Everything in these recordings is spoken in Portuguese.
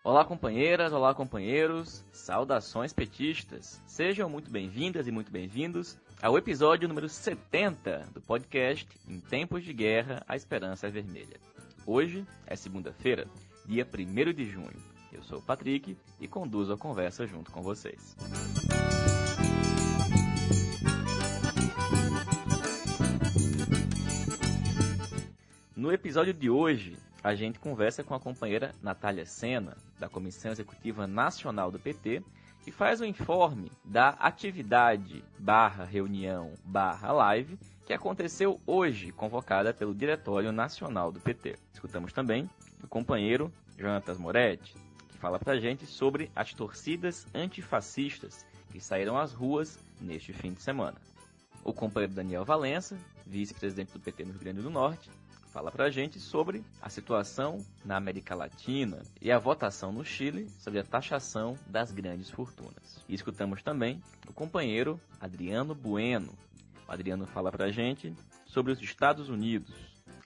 Olá companheiras, olá companheiros, saudações petistas. Sejam muito bem-vindas e muito bem-vindos ao episódio número 70 do podcast Em Tempos de Guerra, a Esperança é Vermelha. Hoje é segunda-feira, dia 1º de junho. Eu sou o Patrick e conduzo a conversa junto com vocês. No episódio de hoje, a gente conversa com a companheira Natália Sena, da Comissão Executiva Nacional do PT, que faz um informe da atividade /reunião/live que aconteceu hoje, convocada pelo Diretório Nacional do PT. Escutamos também o companheiro Jonatas Moretti, que fala pra gente sobre as torcidas antifascistas que saíram às ruas neste fim de semana. O companheiro Daniel Valença, vice-presidente do PT no Rio Grande do Norte, fala pra gente sobre a situação na América Latina e a votação no Chile sobre a taxação das grandes fortunas. E escutamos também o companheiro Adriano Bueno. O Adriano fala pra gente sobre os Estados Unidos,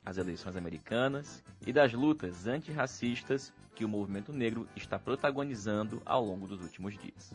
as eleições americanas e das lutas antirracistas que o movimento negro está protagonizando ao longo dos últimos dias.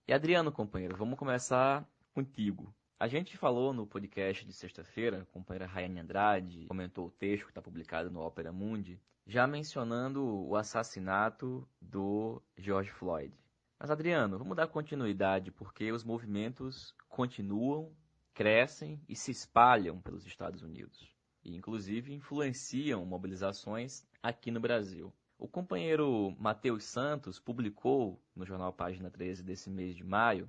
E Adriano, companheiro, vamos começar contigo. A gente falou no podcast de sexta-feira, a companheira Rayane Andrade comentou o texto que está publicado no Opera Mundi, já mencionando o assassinato do George Floyd. Mas, Adriano, vamos dar continuidade, porque os movimentos continuam, crescem e se espalham pelos Estados Unidos. E, inclusive, influenciam mobilizações aqui no Brasil. O companheiro Matheus Santos publicou no jornal Página 13 desse mês de maio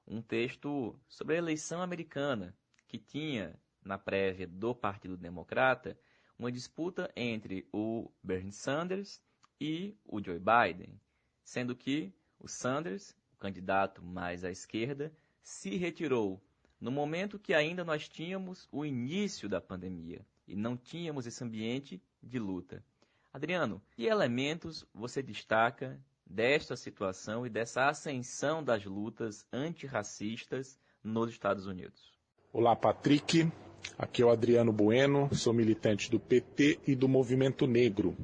um texto sobre a eleição americana que tinha, na prévia do Partido Democrata, uma disputa entre o Bernie Sanders e o Joe Biden, sendo que o Sanders, o candidato mais à esquerda, se retirou no momento que ainda nós tínhamos o início da pandemia e não tínhamos esse ambiente de luta. Adriano, que elementos você destaca desta situação e dessa ascensão das lutas antirracistas nos Estados Unidos? Olá, Patrick. Aqui é o Adriano Bueno, sou militante do PT e do Movimento Negro.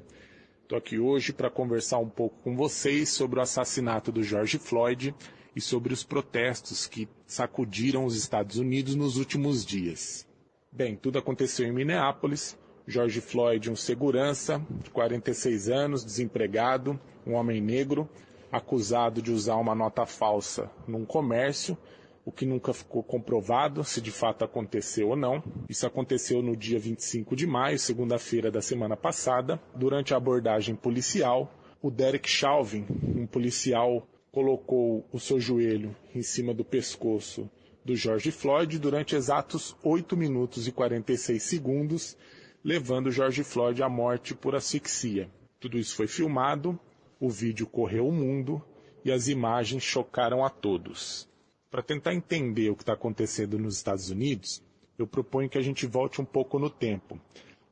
Estou aqui hoje para conversar um pouco com vocês sobre o assassinato do George Floyd e sobre os protestos que sacudiram os Estados Unidos nos últimos dias. Bem, tudo aconteceu em Minneapolis. George Floyd, um segurança de 46 anos, desempregado, um homem negro, acusado de usar uma nota falsa num comércio, o que nunca ficou comprovado se de fato aconteceu ou não. Isso aconteceu no dia 25 de maio, segunda-feira da semana passada. Durante a abordagem policial, o Derek Chauvin, um policial, colocou o seu joelho em cima do pescoço do George Floyd durante exatos 8 minutos e 46 segundos, levando George Floyd à morte por asfixia. Tudo isso foi filmado, o vídeo correu o mundo e as imagens chocaram a todos. Para tentar entender o que está acontecendo nos Estados Unidos, eu proponho que a gente volte um pouco no tempo.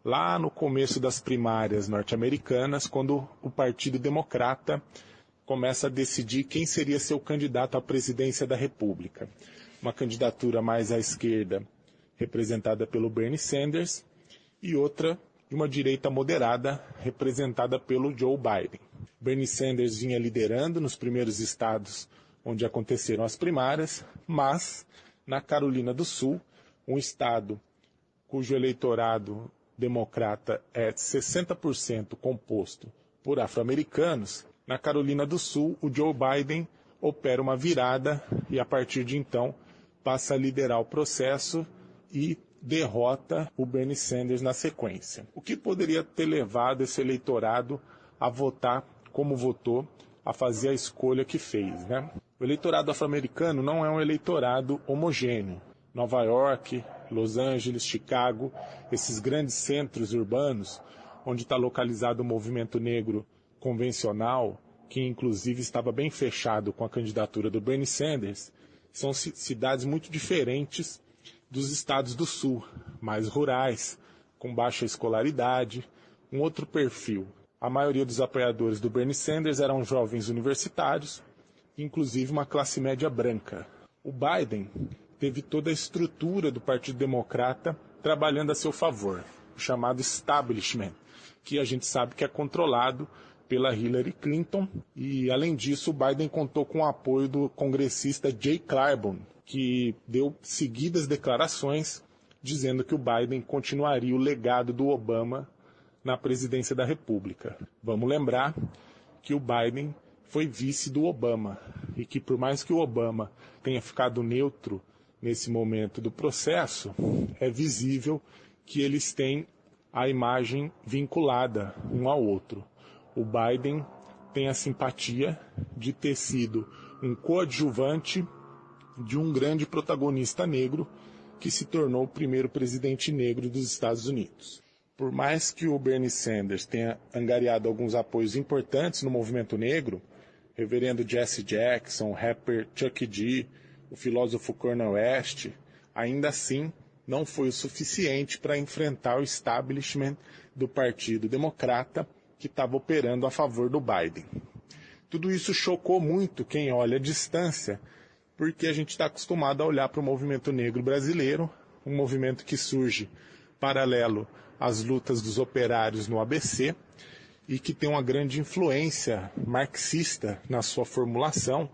Lá no começo das primárias norte-americanas, quando o Partido Democrata começa a decidir quem seria seu candidato à presidência da República. Uma candidatura mais à esquerda, representada pelo Bernie Sanders, e outra de uma direita moderada, representada pelo Joe Biden. Bernie Sanders vinha liderando nos primeiros estados onde aconteceram as primárias, mas na Carolina do Sul, um estado cujo eleitorado democrata é 60% composto por afro-americanos, na Carolina do Sul o Joe Biden opera uma virada e a partir de então passa a liderar o processo e derrota o Bernie Sanders na sequência. O que poderia ter levado esse eleitorado a votar como votou, a fazer a escolha que fez, né? O eleitorado afro-americano não é um eleitorado homogêneo. Nova York, Los Angeles, Chicago, esses grandes centros urbanos, onde está localizado o movimento negro convencional, que inclusive estava bem fechado com a candidatura do Bernie Sanders, são cidades muito diferentes dos estados do sul, mais rurais, com baixa escolaridade, um outro perfil. A maioria dos apoiadores do Bernie Sanders eram jovens universitários, inclusive uma classe média branca. O Biden teve toda a estrutura do Partido Democrata trabalhando a seu favor, o chamado establishment, que a gente sabe que é controlado pela Hillary Clinton, e além disso o Biden contou com o apoio do congressista Jay Clyburn, que deu seguidas declarações dizendo que o Biden continuaria o legado do Obama na presidência da República. Vamos lembrar que o Biden foi vice do Obama e que por mais que o Obama tenha ficado neutro nesse momento do processo, é visível que eles têm a imagem vinculada um ao outro. O Biden tem a simpatia de ter sido um coadjuvante de um grande protagonista negro que se tornou o primeiro presidente negro dos Estados Unidos. Por mais que o Bernie Sanders tenha angariado alguns apoios importantes no movimento negro, reverendo Jesse Jackson, o rapper Chuck D, o filósofo Cornel West, ainda assim não foi o suficiente para enfrentar o establishment do Partido Democrata que estava operando a favor do Biden. Tudo isso chocou muito quem olha à distância, porque a gente está acostumado a olhar para o movimento negro brasileiro, um movimento que surge paralelo às lutas dos operários no ABC e que tem uma grande influência marxista na sua formulação,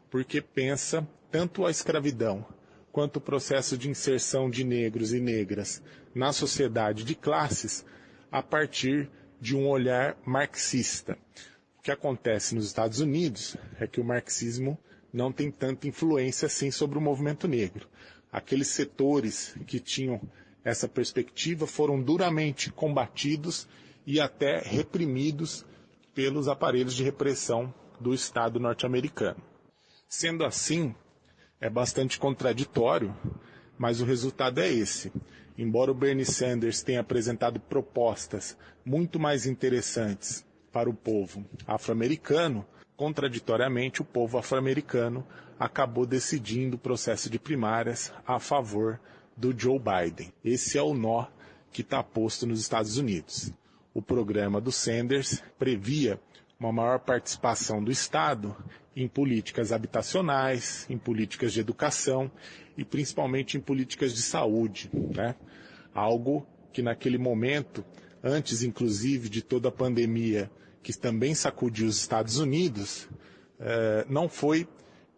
porque pensa tanto a escravidão quanto o processo de inserção de negros e negras na sociedade de classes a partir de um olhar marxista. O que acontece nos Estados Unidos é que o marxismo não tem tanta influência assim sobre o movimento negro. Aqueles setores que tinham essa perspectiva foram duramente combatidos e até reprimidos pelos aparelhos de repressão do Estado norte-americano. Sendo assim, é bastante contraditório, mas o resultado é esse. Embora o Bernie Sanders tenha apresentado propostas muito mais interessantes para o povo afro-americano, contraditoriamente o povo afro-americano acabou decidindo o processo de primárias a favor do Joe Biden. Esse é o nó que está posto nos Estados Unidos. O programa do Sanders previa uma maior participação do Estado em políticas habitacionais, em políticas de educação e principalmente em políticas de saúde, né? Algo que naquele momento, antes inclusive de toda a pandemia que também sacudiu os Estados Unidos, não foi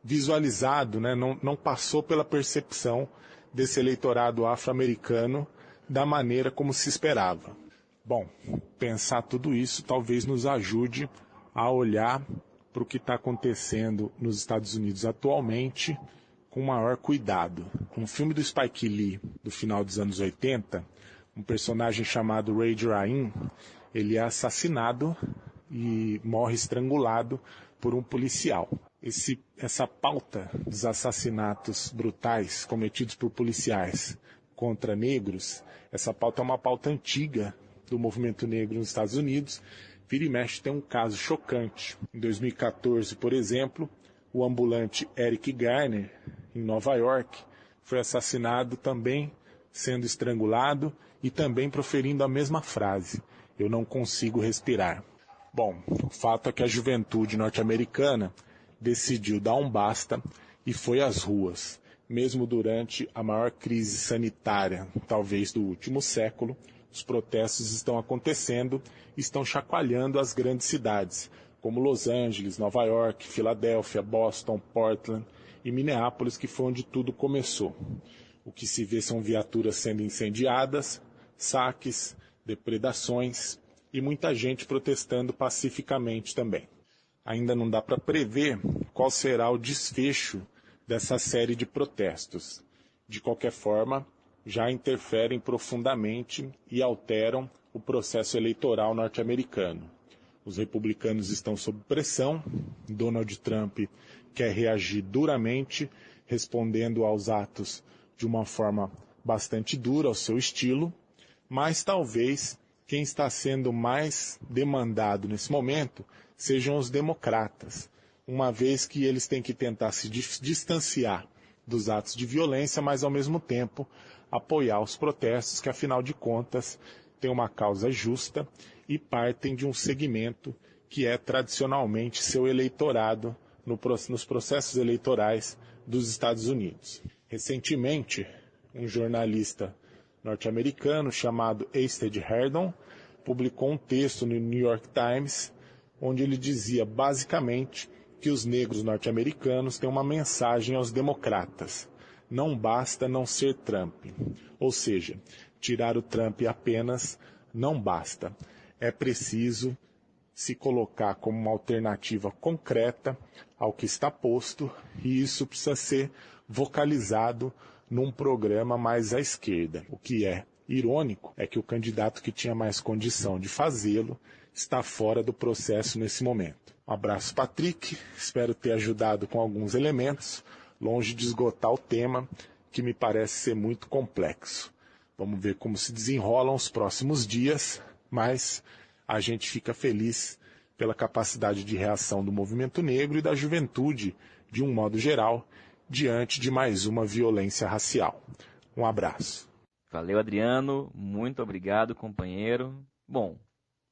visualizado, né? Não passou pela percepção desse eleitorado afro-americano da maneira como se esperava. Bom, pensar tudo isso talvez nos ajude a olhar para o que está acontecendo nos Estados Unidos atualmente com maior cuidado. Um filme do Spike Lee, do final dos anos 80, um personagem chamado Ray Rahim, ele é assassinado e morre estrangulado por um policial. Essa pauta dos assassinatos brutais cometidos por policiais contra negros, essa pauta é uma pauta antiga do movimento negro nos Estados Unidos. Vira e mexe tem um caso chocante. Em 2014, por exemplo, o ambulante Eric Garner, em Nova York, foi assassinado também sendo estrangulado e também proferindo a mesma frase: "Eu não consigo respirar". Bom, o fato é que a juventude norte-americana decidiu dar um basta e foi às ruas. Mesmo durante a maior crise sanitária, talvez do último século, os protestos estão acontecendo e estão chacoalhando as grandes cidades, como Los Angeles, Nova York, Filadélfia, Boston, Portland e Minneapolis, que foi onde tudo começou. O que se vê são viaturas sendo incendiadas, saques, depredações e muita gente protestando pacificamente também. Ainda não dá para prever qual será o desfecho dessa série de protestos. De qualquer forma, já interferem profundamente e alteram o processo eleitoral norte-americano. Os republicanos estão sob pressão, Donald Trump quer reagir duramente, respondendo aos atos de uma forma bastante dura, ao seu estilo, mas talvez quem está sendo mais demandado nesse momento sejam os democratas, uma vez que eles têm que tentar se distanciar dos atos de violência, mas ao mesmo tempo apoiar os protestos, que afinal de contas têm uma causa justa e partem de um segmento que é tradicionalmente seu eleitorado nos processos eleitorais dos Estados Unidos. Recentemente, um jornalista norte-americano chamado Eisteddfod Herndon publicou um texto no New York Times onde ele dizia basicamente que os negros norte-americanos têm uma mensagem aos democratas: não basta não ser Trump. Ou seja, tirar o Trump apenas não basta. É preciso se colocar como uma alternativa concreta ao que está posto, e isso precisa ser vocalizado num programa mais à esquerda. O que é irônico é que o candidato que tinha mais condição de fazê-lo está fora do processo nesse momento. Um abraço, Patrick. Espero ter ajudado com alguns elementos, longe de esgotar o tema, que me parece ser muito complexo. Vamos ver como se desenrolam os próximos dias, mas a gente fica feliz pela capacidade de reação do movimento negro e da juventude, de um modo geral, diante de mais uma violência racial. Um abraço. Valeu, Adriano. Muito obrigado, companheiro. Bom,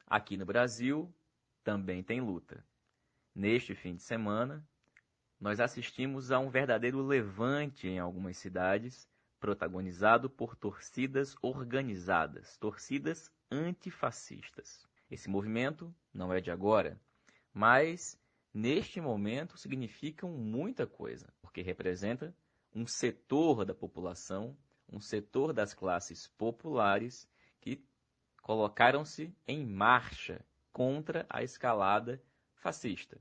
aqui no Brasil também tem luta. Neste fim de semana, nós assistimos a um verdadeiro levante em algumas cidades, protagonizado por torcidas organizadas, torcidas antifascistas. Esse movimento não é de agora, mas neste momento significam muita coisa, porque representa um setor da população, um setor das classes populares que colocaram-se em marcha contra a escalada fascista.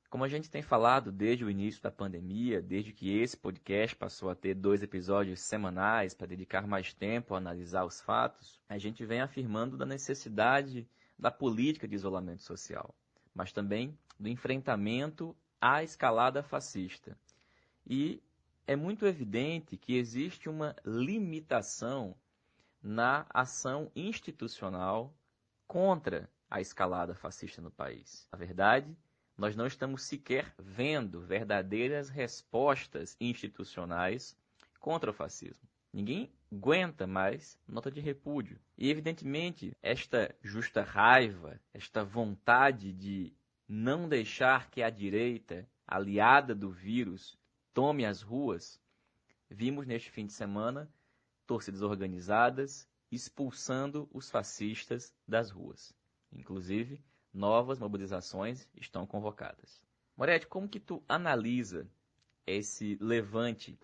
Como a gente tem falado desde o início da pandemia, desde que esse podcast passou a ter 2 episódios semanais para dedicar mais tempo a analisar os fatos, a gente vem afirmando da necessidade da política de isolamento social, mas também do enfrentamento à escalada fascista. E é muito evidente que existe uma limitação na ação institucional contra a escalada fascista no país. Na verdade, nós não estamos sequer vendo verdadeiras respostas institucionais contra o fascismo. Ninguém aguenta mais nota de repúdio. E, evidentemente, esta justa raiva, esta vontade de não deixar que a direita, aliada do vírus, tome as ruas, vimos neste fim de semana torcidas organizadas expulsando os fascistas das ruas. Inclusive, novas mobilizações estão convocadas. Moretti, como que tu analisa esse levante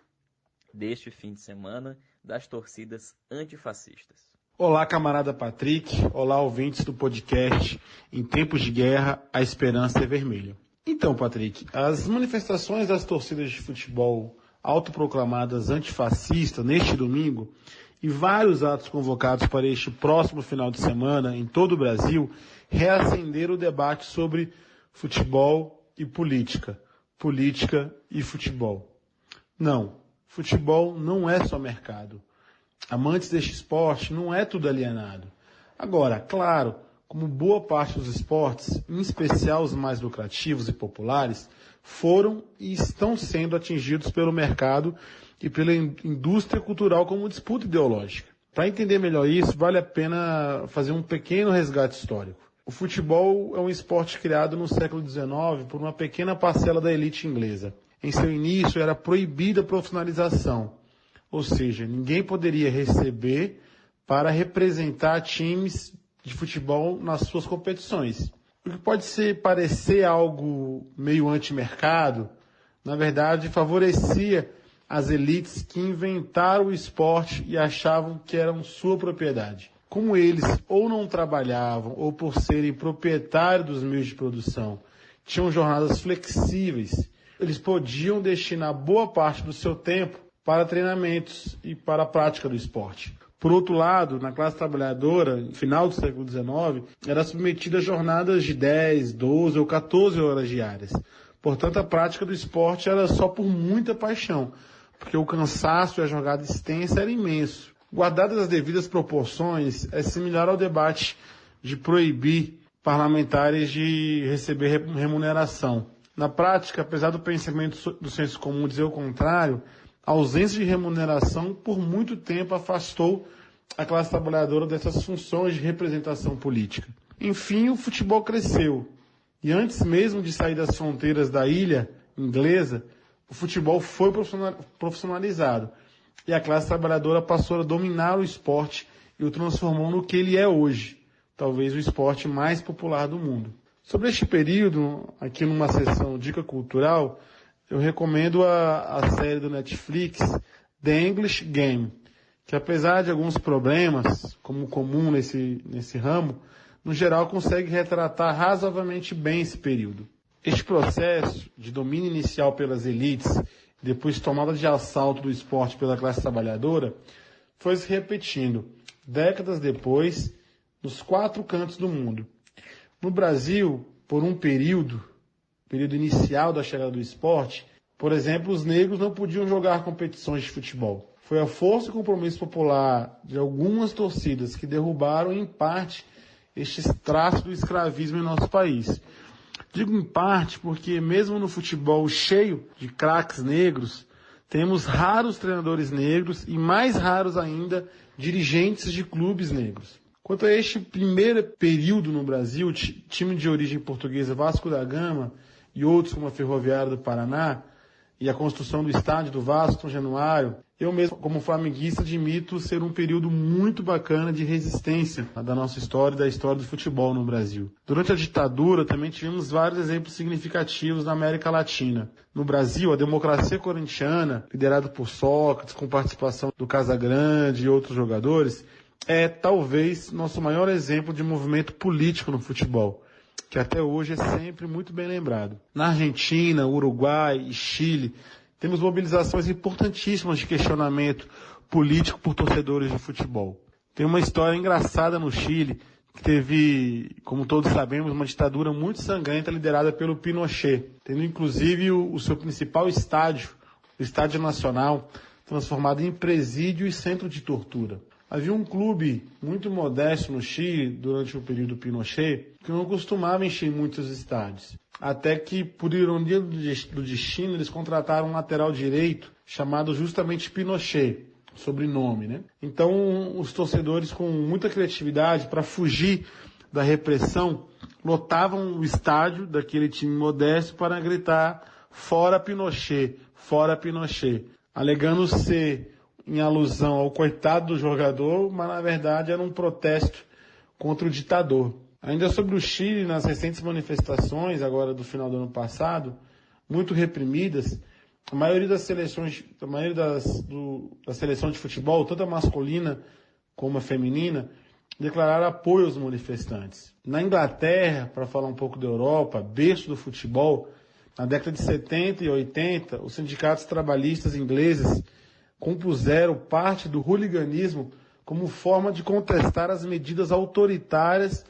deste fim de semana das torcidas antifascistas? Olá, camarada Patrick. Olá, ouvintes do podcast Em Tempos de Guerra, a Esperança é Vermelha. Então, Patrick, as manifestações das torcidas de futebol autoproclamadas antifascistas neste domingo e vários atos convocados para este próximo final de semana em todo o Brasil reacenderam o debate sobre futebol e política, política e futebol. Não, futebol não é só mercado. Amantes deste esporte não é tudo alienado. Agora, claro, como boa parte dos esportes, em especial os mais lucrativos e populares, foram e estão sendo atingidos pelo mercado e pela indústria cultural como disputa ideológica. Para entender melhor isso, vale a pena fazer um pequeno resgate histórico. O futebol é um esporte criado no século XIX por uma pequena parcela da elite inglesa. Em seu início era proibida a profissionalização, ou seja, ninguém poderia receber para representar times de futebol nas suas competições. O que pode parecer algo meio anti-mercado, na verdade favorecia as elites que inventaram o esporte e achavam que eram sua propriedade. Como eles ou não trabalhavam ou por serem proprietários dos meios de produção, tinham jornadas flexíveis, eles podiam destinar boa parte do seu tempo para treinamentos e para a prática do esporte. Por outro lado, na classe trabalhadora, no final do século XIX, era submetida a jornadas de 10, 12 ou 14 horas diárias. Portanto, a prática do esporte era só por muita paixão, porque o cansaço e a jornada extensa era imenso. Guardadas as devidas proporções, é similar ao debate de proibir parlamentares de receber remuneração. Na prática, apesar do pensamento do senso comum dizer o contrário, a ausência de remuneração por muito tempo afastou a classe trabalhadora dessas funções de representação política. Enfim, o futebol cresceu. E antes mesmo de sair das fronteiras da ilha inglesa, o futebol foi profissionalizado. e a classe trabalhadora passou a dominar o esporte e o transformou no que ele é hoje, talvez o esporte mais popular do mundo. Sobre este período, aqui numa sessão Dica Cultural, eu recomendo a série do Netflix The English Game, que apesar de alguns problemas, como comum nesse ramo, no geral consegue retratar razoavelmente bem esse período. Este processo de domínio inicial pelas elites, depois tomada de assalto do esporte pela classe trabalhadora, foi se repetindo, décadas depois, nos 4 cantos do mundo. No Brasil, por um período inicial da chegada do esporte, por exemplo, os negros não podiam jogar competições de futebol. Foi a força e compromisso popular de algumas torcidas que derrubaram, em parte, estes traços do escravismo em nosso país. Digo em parte porque, mesmo no futebol cheio de craques negros, temos raros treinadores negros e, mais raros ainda, dirigentes de clubes negros. Quanto a este primeiro período no Brasil, time de origem portuguesa Vasco da Gama e outros como a Ferroviária do Paraná, e a construção do estádio do Vasco São Januário, eu mesmo, como flamenguista, admito ser um período muito bacana de resistência da nossa história e da história do futebol no Brasil. Durante a ditadura, também tivemos vários exemplos significativos na América Latina. No Brasil, a democracia corintiana, liderada por Sócrates, com participação do Casagrande e outros jogadores, é talvez nosso maior exemplo de movimento político no futebol, que até hoje é sempre muito bem lembrado. Na Argentina, Uruguai e Chile, temos mobilizações importantíssimas de questionamento político por torcedores de futebol. Tem uma história engraçada no Chile, que teve, como todos sabemos, uma ditadura muito sangrenta liderada pelo Pinochet, tendo inclusive o seu principal estádio, o Estádio Nacional, transformado em presídio e centro de tortura. Havia um clube muito modesto no Chile, durante o período Pinochet, que não costumava encher muitos estádios. Até que, por ironia do destino, eles contrataram um lateral direito chamado justamente Pinochet, sobrenome, né? Então, os torcedores, com muita criatividade, para fugir da repressão, lotavam o estádio daquele time modesto para gritar "Fora Pinochet, fora Pinochet", alegando ser em alusão ao coitado do jogador, mas na verdade era um protesto contra o ditador. Ainda sobre o Chile, nas recentes manifestações, agora do final do ano passado, muito reprimidas, a maioria das seleções, da seleção de futebol, tanto a masculina como a feminina, declararam apoio aos manifestantes. Na Inglaterra, para falar um pouco da Europa, berço do futebol, na década de 70 e 80, os sindicatos trabalhistas ingleses compuseram parte do hooliganismo como forma de contestar as medidas autoritárias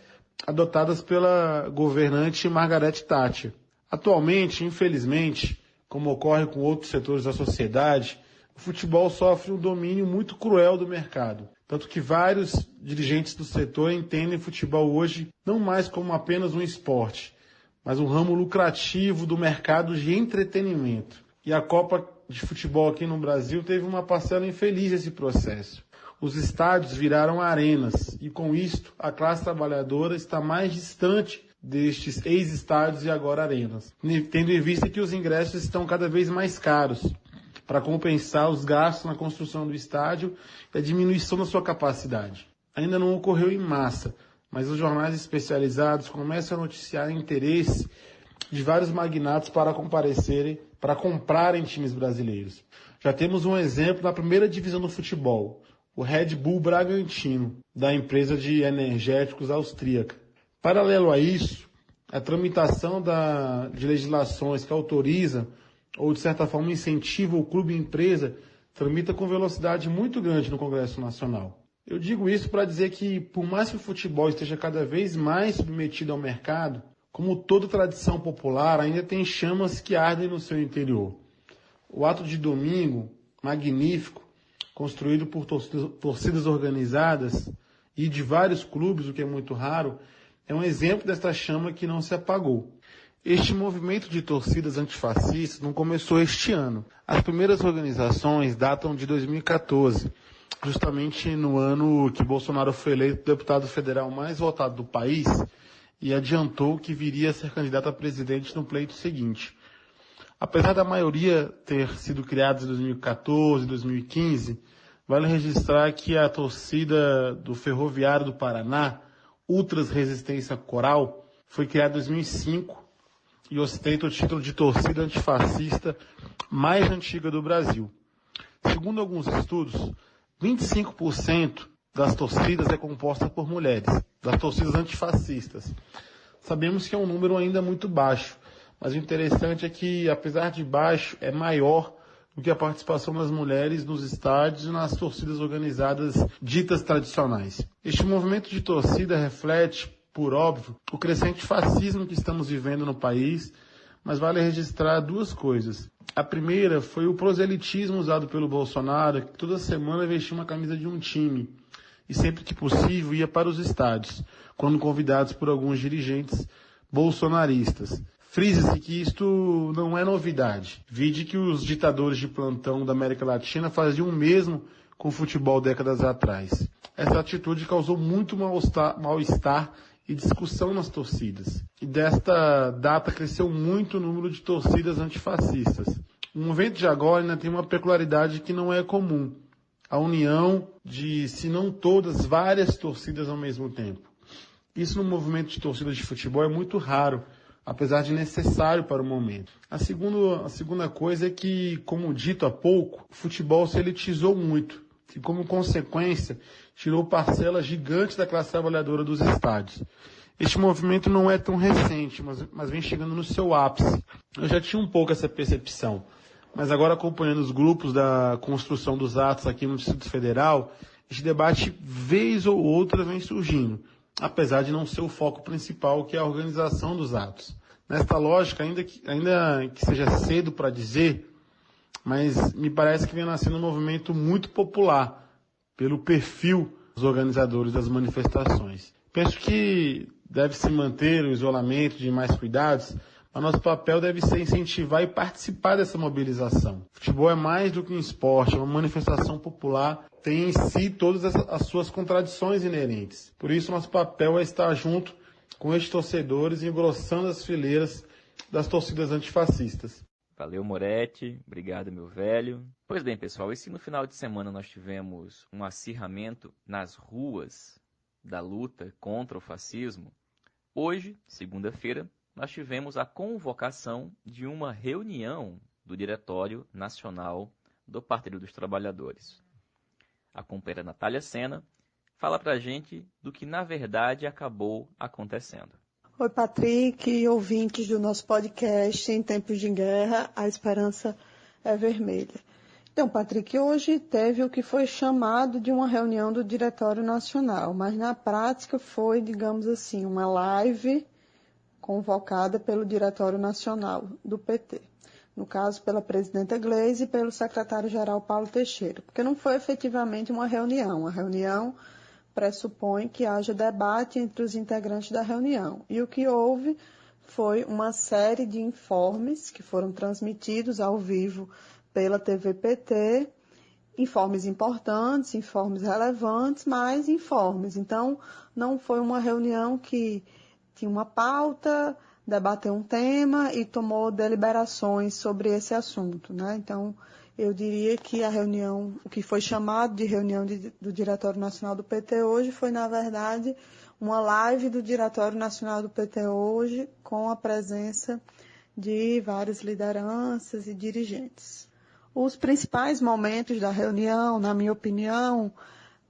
adotadas pela governante Margaret Thatcher. Atualmente, infelizmente, como ocorre com outros setores da sociedade, o futebol sofre um domínio muito cruel do mercado. Tanto que vários dirigentes do setor entendem futebol hoje não mais como apenas um esporte, mas um ramo lucrativo do mercado de entretenimento. E a Copa de Futebol aqui no Brasil teve uma parcela infeliz desse processo. Os estádios viraram arenas e, com isto, a classe trabalhadora está mais distante destes ex-estádios e agora arenas, tendo em vista que os ingressos estão cada vez mais caros para compensar os gastos na construção do estádio e a diminuição da sua capacidade. Ainda não ocorreu em massa, mas os jornais especializados começam a noticiar interesse de vários magnatos para comparecerem, para comprarem times brasileiros. Já temos um exemplo na primeira divisão do futebol, o Red Bull Bragantino, da empresa de energéticos austríaca. Paralelo a isso, a tramitação de legislações que autorizam ou, de certa forma, incentiva o clube e empresa, tramita com velocidade muito grande no Congresso Nacional. Eu digo isso para dizer que, por mais que o futebol esteja cada vez mais submetido ao mercado, como toda tradição popular, ainda tem chamas que ardem no seu interior. O ato de domingo, magnífico, construído por torcidas organizadas e de vários clubes, o que é muito raro, é um exemplo desta chama que não se apagou. Este movimento de torcidas antifascistas não começou este ano. As primeiras organizações datam de 2014, justamente no ano que Bolsonaro foi eleito deputado federal mais votado do país e adiantou que viria a ser candidato a presidente no pleito seguinte. Apesar da maioria ter sido criada em 2014, 2015, vale registrar que a torcida do Ferroviário do Paraná, Ultras Resistência Coral, foi criada em 2005 e ostenta o título de torcida antifascista mais antiga do Brasil. Segundo alguns estudos, 25% das torcidas é composta por mulheres, das torcidas antifascistas. Sabemos que é um número ainda muito baixo, mas o interessante é que, apesar de baixo, é maior do que a participação das mulheres nos estádios e nas torcidas organizadas ditas tradicionais. Este movimento de torcida reflete, por óbvio, o crescente fascismo que estamos vivendo no país, mas vale registrar duas coisas. A primeira foi o proselitismo usado pelo Bolsonaro, que toda semana vestia uma camisa de um time e sempre que possível ia para os estádios, quando convidados por alguns dirigentes bolsonaristas. Frisa-se que isto não é novidade. Vide que os ditadores de plantão da América Latina faziam o mesmo com o futebol décadas atrás. Essa atitude causou muito mal-estar e discussão nas torcidas. E desta data cresceu muito o número de torcidas antifascistas. O movimento de agora ainda tem uma peculiaridade que não é comum. A união de, se não todas, várias torcidas ao mesmo tempo. Isso no movimento de torcida de futebol é muito raro, apesar de necessário para o momento. A segunda coisa é que, como dito há pouco, o futebol se elitizou muito e, como consequência, tirou parcelas gigantes da classe trabalhadora dos estádios. Este movimento não é tão recente, mas vem chegando no seu ápice. Eu já tinha um pouco essa percepção, mas agora acompanhando os grupos da construção dos atos aqui no Distrito Federal, este debate, vez ou outra, vem surgindo, apesar de não ser o foco principal, que é a organização dos atos. Nesta lógica, ainda que seja cedo para dizer, mas me parece que vem nascendo um movimento muito popular, pelo perfil dos organizadores das manifestações. Penso que deve-se manter o isolamento de mais cuidados, mas nosso papel deve ser incentivar e participar dessa mobilização. Futebol é mais do que um esporte, é uma manifestação popular, tem em si todas as suas contradições inerentes. Por isso, nosso papel é estar junto com estes torcedores, engrossando as fileiras das torcidas antifascistas. Valeu, Moretti. Obrigado, meu velho. Pois bem, pessoal, e se no final de semana nós tivemos um acirramento nas ruas da luta contra o fascismo, hoje, segunda-feira, nós tivemos a convocação de uma reunião do Diretório Nacional do Partido dos Trabalhadores. A companheira Natália Sena fala pra gente do que, na verdade, acabou acontecendo. Oi, Patrick e ouvintes do nosso podcast Em Tempos de Guerra, a Esperança é Vermelha. Então, Patrick, hoje teve o que foi chamado de uma reunião do Diretório Nacional, mas na prática foi, digamos assim, uma live convocada pelo Diretório Nacional do PT. No caso, pela presidenta Gleisi e pelo secretário-geral Paulo Teixeira, porque não foi efetivamente uma reunião. A reunião pressupõe que haja debate entre os integrantes da reunião. E o que houve foi uma série de informes que foram transmitidos ao vivo pela TV PT, informes importantes, informes relevantes, mas informes. Então, não foi uma reunião que tinha uma pauta, debateu um tema e tomou deliberações sobre esse assunto, né? Então, eu diria que a reunião, o que foi chamado de reunião do Diretório Nacional do PT hoje foi, na verdade, uma live do Diretório Nacional do PT hoje com a presença de várias lideranças e dirigentes. Os principais momentos da reunião, na minha opinião,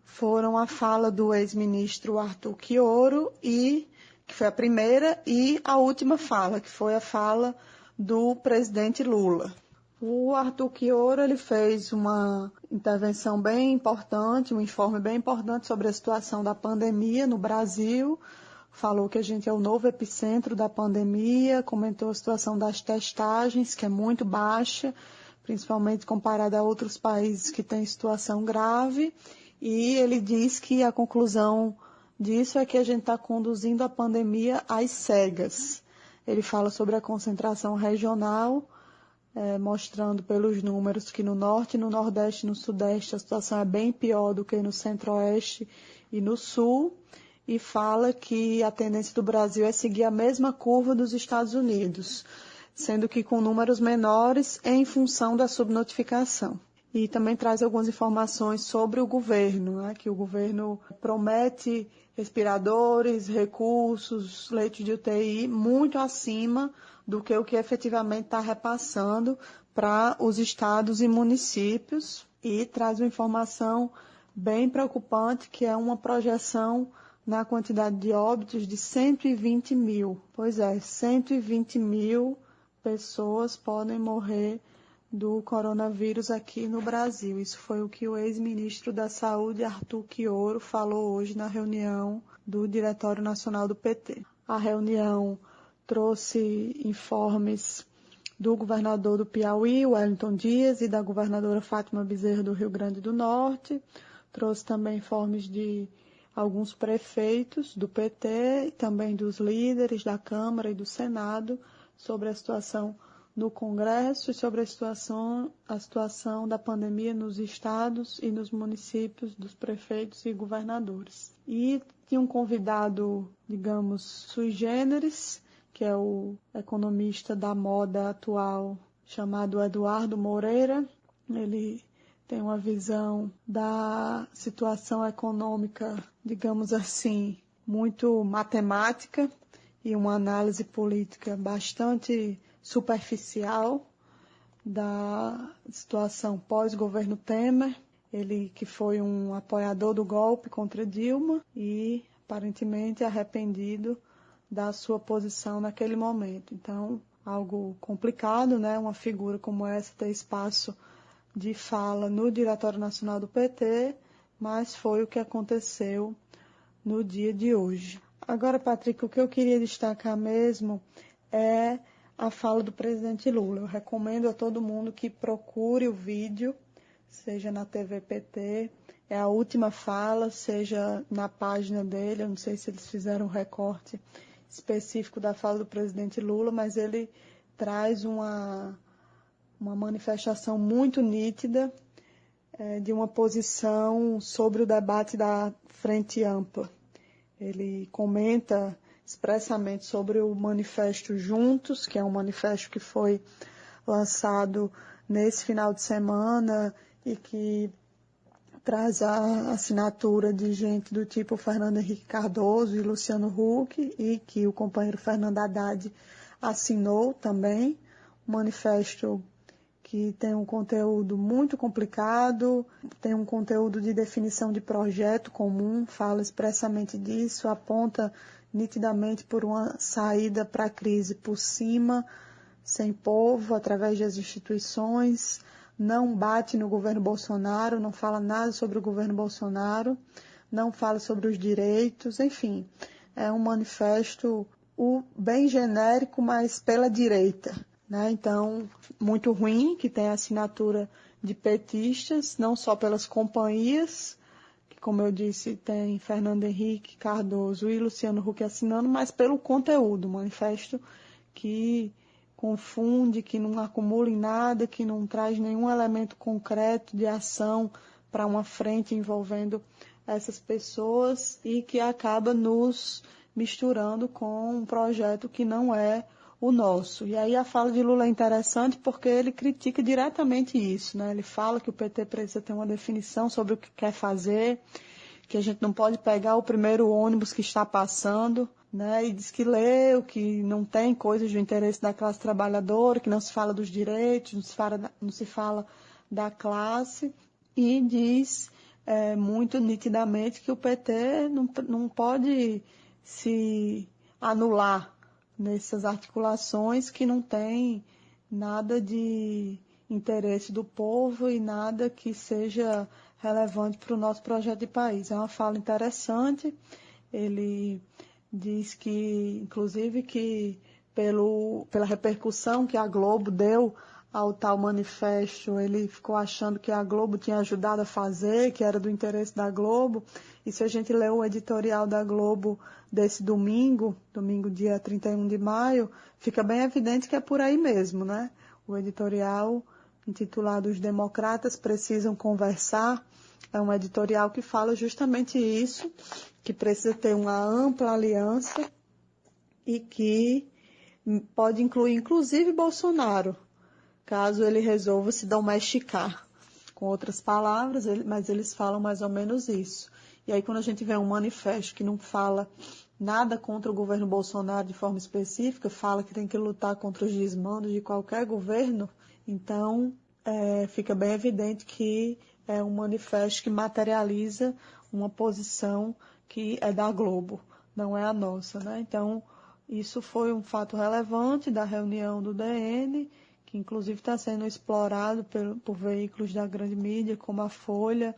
foram a fala do ex-ministro Arthur Quioro, que foi a primeira, e a última fala, que foi a fala do presidente Lula. O Arthur Quioro, ele fez uma intervenção bem importante, um informe bem importante sobre a situação da pandemia no Brasil, falou que a gente é o novo epicentro da pandemia, comentou a situação das testagens, que é muito baixa, principalmente comparada a outros países que têm situação grave, e ele diz que a conclusão disso é que a gente está conduzindo a pandemia às cegas. Ele fala sobre a concentração regional, mostrando pelos números que no Norte, no Nordeste e no Sudeste a situação é bem pior do que no Centro-Oeste e no Sul, e fala que a tendência do Brasil é seguir a mesma curva dos Estados Unidos. sendo que com números menores em função da subnotificação. E também traz algumas informações sobre o governo, né, que o governo promete respiradores, recursos, leitos de UTI muito acima do que o que efetivamente está repassando para os estados e municípios, e traz uma informação bem preocupante, que é uma projeção na quantidade de óbitos de 120 mil. Pois é, 120 mil pessoas podem morrer do coronavírus aqui no Brasil. Isso foi o que o ex-ministro da Saúde, Arthur Quioro, falou hoje na reunião do Diretório Nacional do PT. A reunião trouxe informes do governador do Piauí, Wellington Dias, e da governadora Fátima Bezerra do Rio Grande do Norte. Trouxe também informes de alguns prefeitos do PT e também dos líderes da Câmara e do Senado sobre a situação no Congresso e sobre a situação da pandemia nos estados e nos municípios dos prefeitos e governadores. E tinha um convidado, digamos, sui generis, que é o economista da moda atual, chamado Eduardo Moreira. Ele tem uma visão da situação econômica, digamos assim, muito matemática e uma análise política bastante superficial da situação pós-governo Temer. Ele que foi um apoiador do golpe contra Dilma e aparentemente arrependido da sua posição naquele momento. Então, algo complicado, né? Uma figura como essa ter espaço de fala no Diretório Nacional do PT, mas foi o que aconteceu no dia de hoje. Agora, Patrick, o que eu queria destacar mesmo é a fala do presidente Lula. Eu recomendo a todo mundo que procure o vídeo, seja na TV PT, é a última fala, seja na página dele. Eu não sei se eles fizeram um recorte específico da fala do presidente Lula, mas ele traz uma manifestação muito nítida de uma posição sobre o debate da Frente Ampla. Ele comenta expressamente sobre o manifesto Juntos, que é um manifesto que foi lançado nesse final de semana e que traz a assinatura de gente do tipo Fernando Henrique Cardoso e Luciano Huck, e que o companheiro Fernando Haddad assinou também. Um manifesto que tem um conteúdo muito complicado, tem um conteúdo de definição de projeto comum, fala expressamente disso, aponta nitidamente por uma saída para a crise por cima, sem povo, através das instituições, não bate no governo Bolsonaro, não fala nada sobre o governo Bolsonaro, não fala sobre os direitos, enfim, é um manifesto bem genérico, mas pela direita, né? Então, muito ruim, que tem a assinatura de petistas, não só pelas companhias, que, como eu disse, tem Fernando Henrique Cardoso e Luciano Huck assinando, mas pelo conteúdo, um manifesto que confunde, que não acumula em nada, que não traz nenhum elemento concreto de ação para uma frente envolvendo essas pessoas e que acaba nos misturando com um projeto que não é o nosso. E aí a fala de Lula é interessante porque ele critica diretamente isso, né? Ele fala que o PT precisa ter uma definição sobre o que quer fazer, que a gente não pode pegar o primeiro ônibus que está passando, né? E diz que leu, que não tem coisas do interesse da classe trabalhadora, que não se fala dos direitos, não se fala da classe, e diz muito nitidamente que o PT não pode se anular nessas articulações que não tem nada de interesse do povo e nada que seja relevante para o nosso projeto de país. É uma fala interessante. Ele diz que, inclusive, que pela repercussão que a Globo deu ao tal manifesto, ele ficou achando que a Globo tinha ajudado a fazer, que era do interesse da Globo. E se a gente ler o editorial da Globo desse domingo dia 31 de maio, fica bem evidente que é por aí mesmo, né? O editorial intitulado Os Democratas Precisam Conversar é um editorial que fala justamente isso, que precisa ter uma ampla aliança e que pode incluir inclusive Bolsonaro, caso ele resolva se domesticar. Com outras palavras, mas eles falam mais ou menos isso. E aí, quando a gente vê um manifesto que não fala nada contra o governo Bolsonaro de forma específica, fala que tem que lutar contra os desmandos de qualquer governo, então fica bem evidente que é um manifesto que materializa uma posição que é da Globo, não é a nossa, né? Então, isso foi um fato relevante da reunião do DN, que inclusive está sendo explorado por veículos da grande mídia, como a Folha,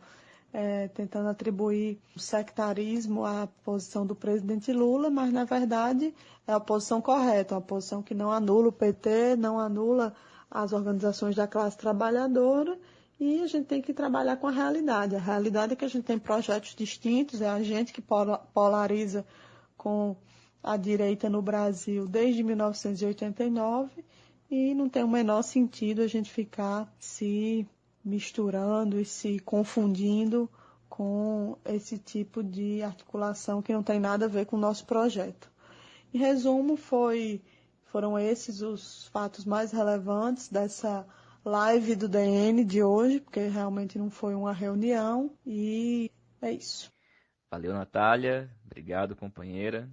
tentando atribuir o sectarismo à posição do presidente Lula, mas, na verdade, é a posição correta, uma posição que não anula o PT, não anula as organizações da classe trabalhadora, e a gente tem que trabalhar com a realidade. A realidade é que a gente tem projetos distintos, é a gente que polariza com a direita no Brasil desde 1989, e não tem o menor sentido a gente ficar se misturando e se confundindo com esse tipo de articulação que não tem nada a ver com o nosso projeto. Em resumo, foram esses os fatos mais relevantes dessa live do DN de hoje, porque realmente não foi uma reunião, e é isso. Valeu, Natália. Obrigado, companheira.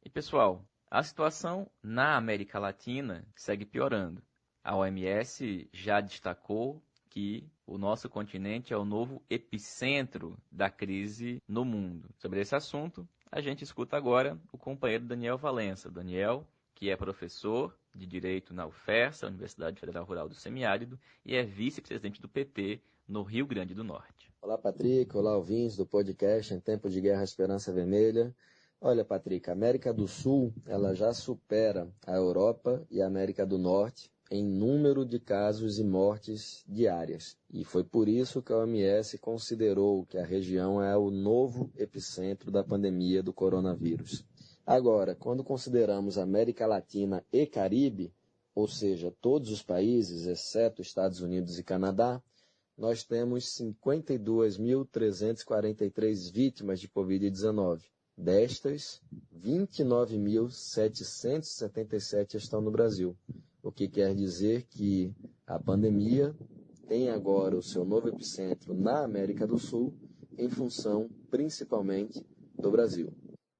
E, pessoal, a situação na América Latina segue piorando. A OMS já destacou que o nosso continente é o novo epicentro da crise no mundo. Sobre esse assunto, a gente escuta agora o companheiro Daniel Valença. Daniel, que é professor de Direito na UFERSA, Universidade Federal Rural do Semiárido, e é vice-presidente do PT no Rio Grande do Norte. Olá, Patrick. Olá, ouvintes do podcast Em Tempo de Guerra, Esperança Vermelha. Olha, Patrick, a América do Sul ela já supera a Europa e a América do Norte em número de casos e mortes diárias. E foi por isso que a OMS considerou que a região é o novo epicentro da pandemia do coronavírus. Agora, quando consideramos América Latina e Caribe, ou seja, todos os países, exceto Estados Unidos e Canadá, nós temos 52.343 vítimas de Covid-19. Destas, 29.777 estão no Brasil, o que quer dizer que a pandemia tem agora o seu novo epicentro na América do Sul, em função principalmente do Brasil.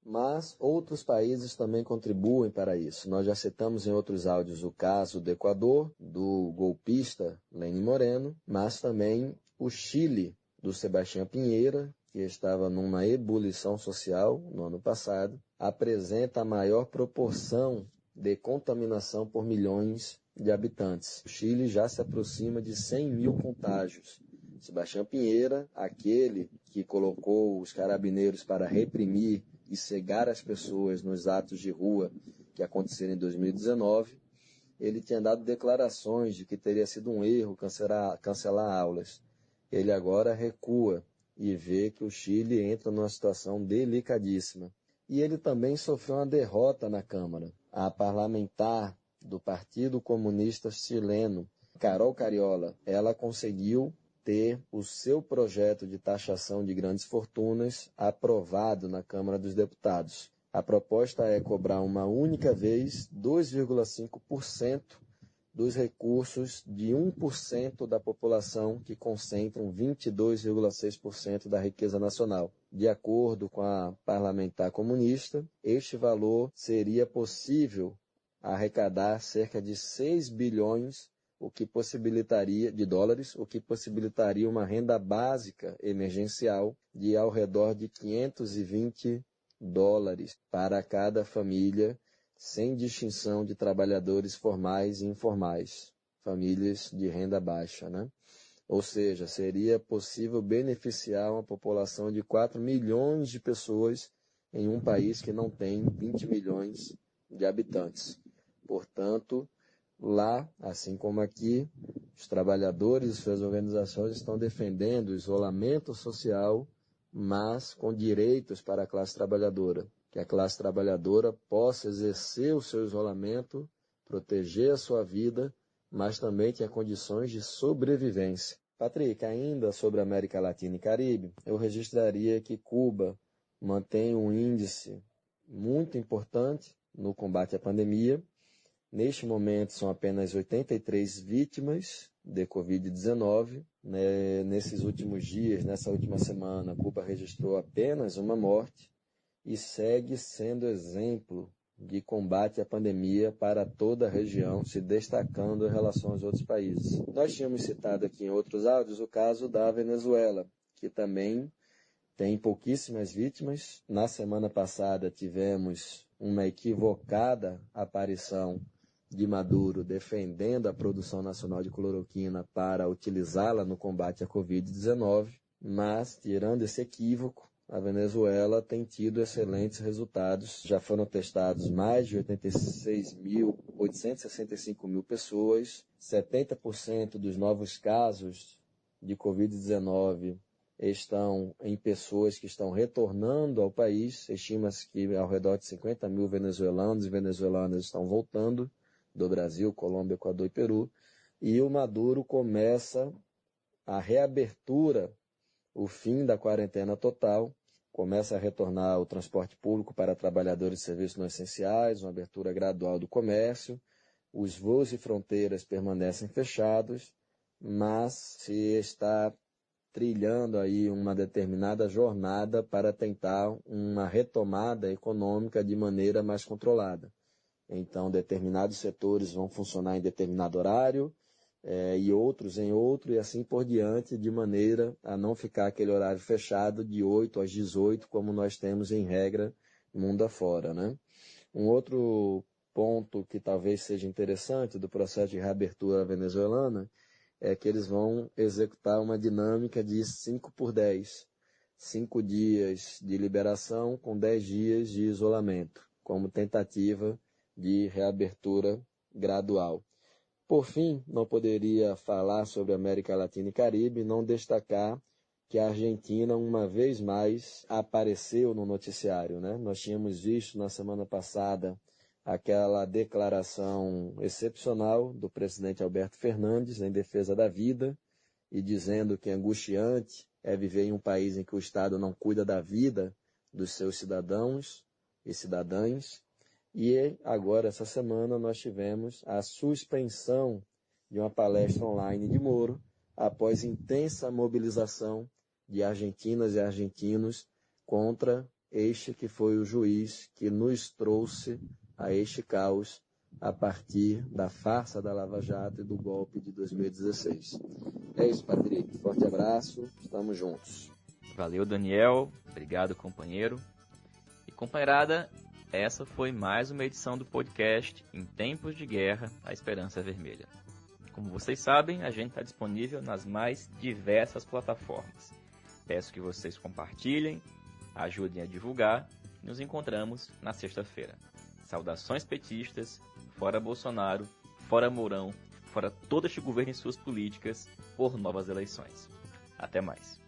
Mas outros países também contribuem para isso. Nós já citamos em outros áudios o caso do Equador, do golpista Lenín Moreno, mas também o Chile, do Sebastião Pinheira, que estava numa ebulição social no ano passado, apresenta a maior proporção de contaminação por milhões de habitantes. O Chile já se aproxima de 100 mil contágios. Sebastião Pinheira, aquele que colocou os carabineiros para reprimir e cegar as pessoas nos atos de rua que aconteceram em 2019, ele tinha dado declarações de que teria sido um erro cancelar aulas. Ele agora recua e vê que o Chile entra numa situação delicadíssima. E ele também sofreu uma derrota na Câmara. A parlamentar do Partido Comunista Chileno, Carol Cariola, ela conseguiu ter o seu projeto de taxação de grandes fortunas aprovado na Câmara dos Deputados. A proposta é cobrar uma única vez 2,5% dos recursos de 1% da população que concentram 22,6% da riqueza nacional. De acordo com a parlamentar comunista, este valor seria possível arrecadar cerca de 6 bilhões de dólares, o que possibilitaria uma renda básica emergencial de ao redor de 520 dólares para cada família, sem distinção de trabalhadores formais e informais, famílias de renda baixa, né? Ou seja, seria possível beneficiar uma população de 4 milhões de pessoas em um país que não tem 20 milhões de habitantes. Portanto, lá, assim como aqui, os trabalhadores e suas organizações estão defendendo o isolamento social, mas com direitos para a classe trabalhadora. Que a classe trabalhadora possa exercer o seu isolamento, proteger a sua vida, mas também tenha condições de sobrevivência. Patrick, ainda sobre a América Latina e Caribe, eu registraria que Cuba mantém um índice muito importante no combate à pandemia, Neste momento, são apenas 83 vítimas de Covid-19. Nesses últimos dias, nessa última semana, Cuba registrou apenas uma morte e segue sendo exemplo de combate à pandemia para toda a região, se destacando em relação aos outros países. Nós tínhamos citado aqui em outros áudios o caso da Venezuela, que também tem pouquíssimas vítimas. Na semana passada tivemos uma equivocada aparição de Maduro defendendo a produção nacional de cloroquina para utilizá-la no combate à Covid-19, mas, tirando esse equívoco, a Venezuela tem tido excelentes resultados. Já foram testados mais de 865 mil pessoas, 70% dos novos casos de Covid-19 estão em pessoas que estão retornando ao país. Estima-se que ao redor de 50 mil venezuelanos e venezuelanas estão voltando do Brasil, Colômbia, Equador e Peru. E o Maduro começa a reabertura, o fim da quarentena total, começa a retornar o transporte público para trabalhadores de serviços não essenciais, uma abertura gradual do comércio, os voos e fronteiras permanecem fechados, mas se está trilhando aí uma determinada jornada para tentar uma retomada econômica de maneira mais controlada. Então, determinados setores vão funcionar em determinado horário, e outros em outro, e assim por diante, de maneira a não ficar aquele horário fechado de 8 às 18, como nós temos em regra mundo afora, né? Um outro ponto que talvez seja interessante do processo de reabertura venezuelana é que eles vão executar uma dinâmica de 5x10, 5 dias de liberação com 10 dias de isolamento, como tentativa de reabertura gradual. Por fim, não poderia falar sobre América Latina e Caribe e não destacar que a Argentina, uma vez mais, apareceu no noticiário, né? Nós tínhamos visto na semana passada aquela declaração excepcional do presidente Alberto Fernandes em defesa da vida e dizendo que angustiante é viver em um país em que o Estado não cuida da vida dos seus cidadãos e cidadãs. E agora, essa semana, nós tivemos a suspensão de uma palestra online de Moro, após intensa mobilização de argentinas e argentinos contra este que foi o juiz que nos trouxe a este caos a partir da farsa da Lava Jato e do golpe de 2016. É isso, Patrick. Forte abraço. Estamos juntos. Valeu, Daniel. Obrigado, companheiro. E, companheirada, essa foi mais uma edição do podcast Em Tempos de Guerra, a Esperança Vermelha. Como vocês sabem, a gente está disponível nas mais diversas plataformas. Peço que vocês compartilhem, ajudem a divulgar e nos encontramos na sexta-feira. Saudações petistas, fora Bolsonaro, fora Mourão, fora todo este governo e suas políticas por novas eleições. Até mais.